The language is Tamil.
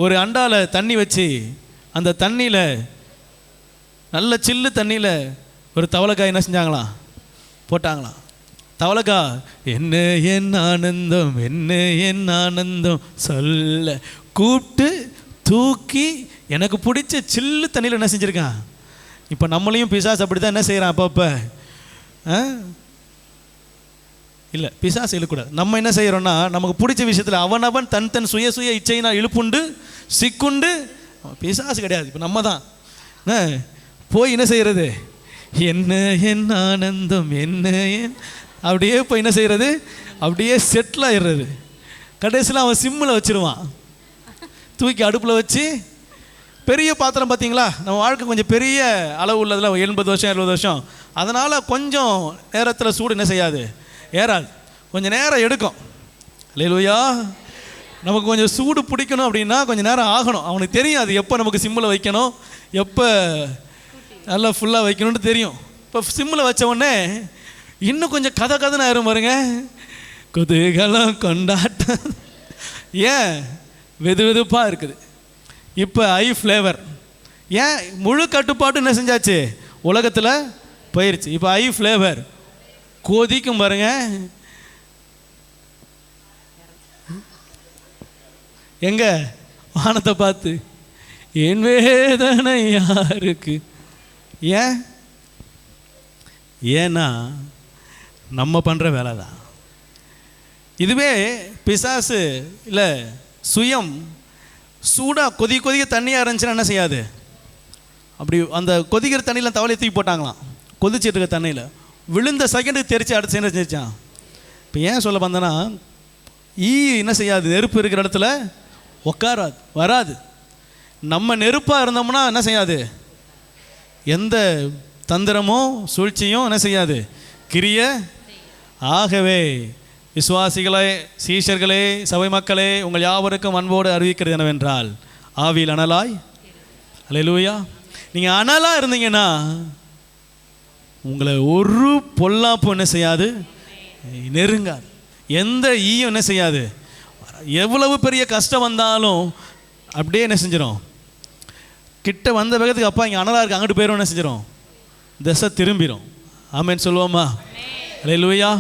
ஒரு அண்டால தண்ணி வச்சு அந்த தண்ணியில் நல்ல சில்லு தண்ணியில் ஒரு தவளைக்காய் என்ன செஞ்சாங்களாம், போட்டாங்களாம். தவளைக்கா என்ன என் ஆனந்தம், என்ன என் ஆனந்தம் சொல்ல கூப்பிட்டு தூக்கி எனக்கு பிடிச்ச சில்லு தண்ணியில் என்ன செஞ்சுருக்கான். இப்போ நம்மளையும் பிசாசு அப்படி தான் என்ன செய்கிறான் அப்பப்போ. இல்லை, பிசாசு இழுக்கூடாது. நம்ம என்ன செய்கிறோன்னா நமக்கு பிடிச்ச விஷயத்தில் அவனவன் தன் தன் சுய சுய இச்சையினா இழுப்புண்டு சிக்குண்டு. பிசாசு கிடையாது, இப்போ நம்ம தான் போய் என்ன செய்கிறது, என்ன என் ஆனந்தம் என்ன என் அப்படியே போய் என்ன செய்கிறது, அப்படியே செட்டில் ஆகிடுறது. கடைசியில் அவன் சிம்மில் வச்சுருவான், தூக்கி அடுப்பில் வச்சு. பெரிய பாத்திரம் பார்த்தீங்களா, நம்ம வாழ்க்கை கொஞ்சம் பெரிய அளவு உள்ளதில் 80 வருஷம் 70 வருஷம், அதனால் கொஞ்சம் நேரத்தில் சூடு என்ன செய்யாது, ஏறாது, கொஞ்சம் நேரம் எடுக்கும். அல்லேலூயா. நமக்கு கொஞ்சம் சூடு பிடிக்கணும் அப்படின்னா கொஞ்சம் நேரம் ஆகணும். அவனுக்கு தெரியும் அது எப்போ நமக்கு சிம்மில் வைக்கணும், எப்போ நல்லா ஃபுல்லாக வைக்கணும்னு தெரியும். இப்போ சிம்மில் வச்ச உடனே இன்னும் கொஞ்சம் கதைன்னு ஆயிரும் பாருங்க, குதூகலம் கொண்டாட்டம். ஏன் வெது வெதுப்பாக இருக்குது. இப்போ ஐ ஃப்ளேவர், ஏன் முழு கட்டுப்பாடு என்ன செஞ்சாச்சு, உலகத்தில் போயிடுச்சு. இப்போ ஐ ஃப்ளேவர் கொதிக்கும் பாருங்க. எங்க வானத்தை பார்த்து என் வேதனை யாருக்கு. ஏன்? ஏன்னா நம்ம பண்ணுற வேலை தான். இதுவே பிசாசு இல்லை சுயம் சூடாக கொதிக்க தண்ணியாக இருந்துச்சுன்னா என்ன செய்யாது, அப்படி அந்த கொதிக்கிற தண்ணியில் தவளையை தூக்கி போட்டாங்களாம். கொதிச்சிட்டு இருக்க தண்ணியில் விழுந்த செகண்டுக்கு தெரிச்சு அடுத்து என்ன செஞ்சான். இப்போ ஏன் சொல்ல வந்தேன்னா, ஈ என்ன செய்யாது, நெருப்பு இருக்கிற இடத்துல உட்காராது, வராது. நம்ம நெருப்பாக இருந்தோம்னா என்ன செய்யாது, எந்த தந்திரமோ சூழ்ச்சியும் என்ன செய்யாது, கிரிய. ஆகவே விசுவாசிகளே, சீஷர்களே, சபை மக்களே, உங்கள் யாவருக்கும் அன்போடு அறிவிக்கிறது என்னவென்றால், ஆவியில் அனலாய். அல்லேலூயா. நீங்கள் அனலாக இருந்தீங்கன்னா உங்களை ஒரு பொல்லாப்பு என்ன செய்யாது, நெருங்காது. எந்த ஈயும் என்ன செய்யாது. எவ்வளவு பெரிய கஷ்டம் வந்தாலும் அப்படியே என்ன செஞ்சிடும், கிட்ட வந்த வேகத்துக்கு அப்பா இங்கே அனலாக இருக்கு அங்கிட்டு போயிடும், என்ன செஞ்சிடும், திசை திரும்பிடும். ஆமென் சொல்லுவோமா? அல்லேலூயா.